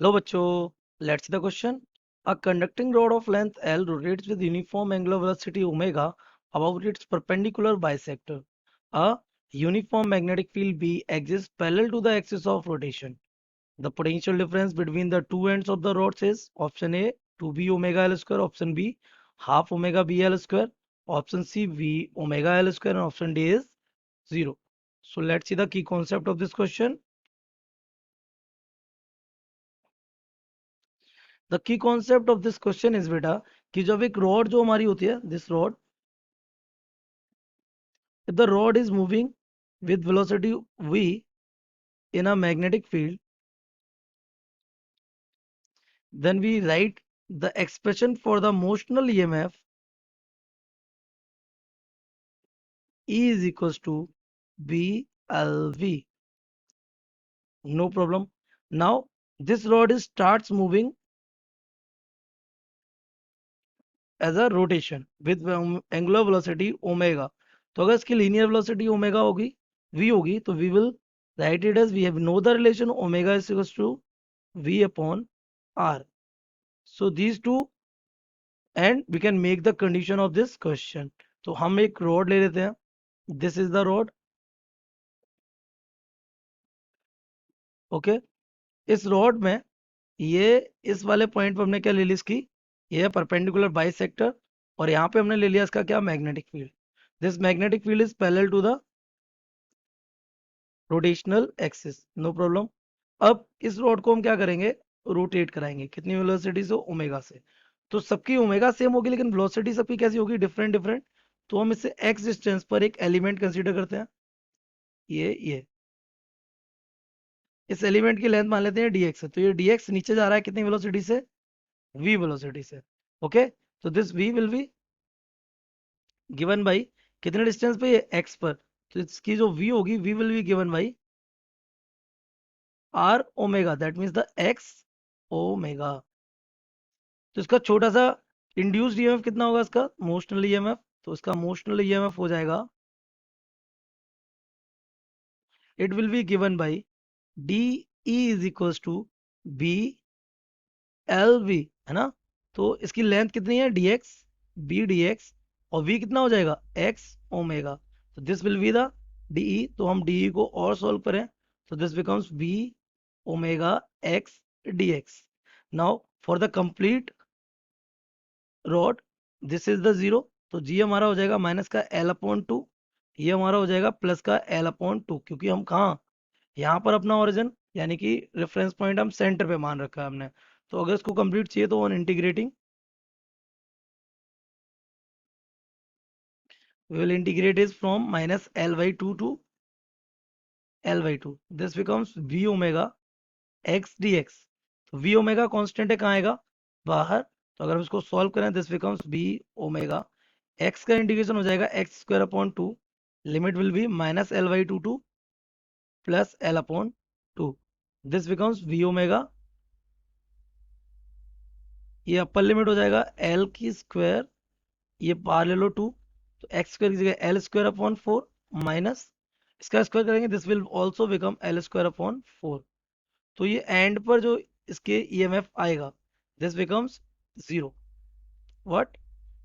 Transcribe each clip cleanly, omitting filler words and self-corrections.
Hello bachcho, let's see the question. A conducting rod of length L rotates with uniform angular velocity omega about its perpendicular bisector. A uniform magnetic field B exists parallel to the axis of rotation. The potential difference between the two ends of the rods is option A 2b omega L square, option B half omega B L square, option C V omega L square, and option D is 0. So let's see the key concept of this question. The key concept of this question is बेटा कि जब एक rod जो हमारी होती है this rod if the rod is moving with velocity v in a magnetic field, then we write the expression for the motional emf E is equals to blv. No problem. Now this rod is starts moving as a rotation with angular velocity omega. तो अगर इसकी linear velocity omega होगी v होगी तो we will write it as we have know the relation omega is equals to v upon r. So these two and we can make the condition of this question. तो हम एक rod ले लेते हैं. This is the rod. Okay. इस rod में ये इस वाले पॉइंट पर हमने क्या ले ली इसकी ये परपेंडिकुलर बाइसेक्टर और यहाँ पे हमने ले लिया इसका क्या magnetic field. This magnetic field is parallel to the rotational axis. No problem. अब इस रॉड को हम क्या करेंगे रोटेट कराएंगे कितनी वेलोसिटी से ओमेगा से. तो सबकी ओमेगा सेम होगी लेकिन वेलोसिटी सबकी कैसी होगी डिफरेंट डिफरेंट. तो हम इससे एक्स डिस्टेंस पर एक एलिमेंट कंसीडर करते हैं. ये इस एलिमेंट की लेंथ मान लेते हैं dx है. तो ये dx नीचे जा रहा है कितनी वेलोसिटी से v वेलोसिटी से. ओके. तो this v will be given by कितने डिस्टेंस पे ये x पर. तो इसकी जो v होगी v will be given by r omega that means the x omega. तो इसका छोटा सा इंड्यूस्ड ईएमएफ कितना होगा इसका मोशनल ईएमएफ. तो इसका मोशनल ईएमएफ हो जाएगा it will be given by d e is equals to b l v है ना. तो इसकी लेंथ कितनी है d x b d x और v कितना हो जाएगा x ओमेगा. तो this will be the d. तो हम डी को और सॉल्व करें तो this becomes v omega x dx. Now for the complete rod this is the zero. तो जी हमारा हो जाएगा माइनस का एल अपॉन टू. ये हमारा हो जाएगा प्लस का एल अपॉन टू क्योंकि हम कहाँ यहाँ पर अपना ओरिजिन यानी कि रेफरेंस पॉइंट हम सेंटर पे मान रखा है हमने. तो अगर इसको कंप्लीट चाहिए तो on integrating we will integrate is from minus L by 2 to L by 2. This becomes V omega x dx. तो V omega कांस्टेंट है कहाँ आएगा बाहर. तो अगर हम इसको सॉल्व करें this becomes V omega x का इंटीग्रेशन हो जाएगा x square upon 2. Limit will be minus L by 2 to plus L upon 2. This becomes V omega. ये अपर लिमिट हो जाएगा L की स्क्वायर ये पार ले लो 2. तो x स्क्वायर की जगह L स्क्वायर अपॉन 4 माइनस इसका स्क्वायर करेंगे this will also become L square upon 4. तो ये एंड पर जो इसके ईएमएफ आएगा this becomes zero. What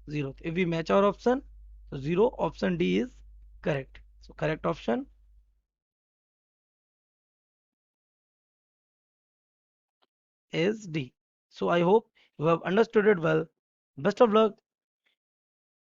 zero. If we match our option तो zero option D is correct. So correct option is D. So I hope you have understood it well. Best of luck.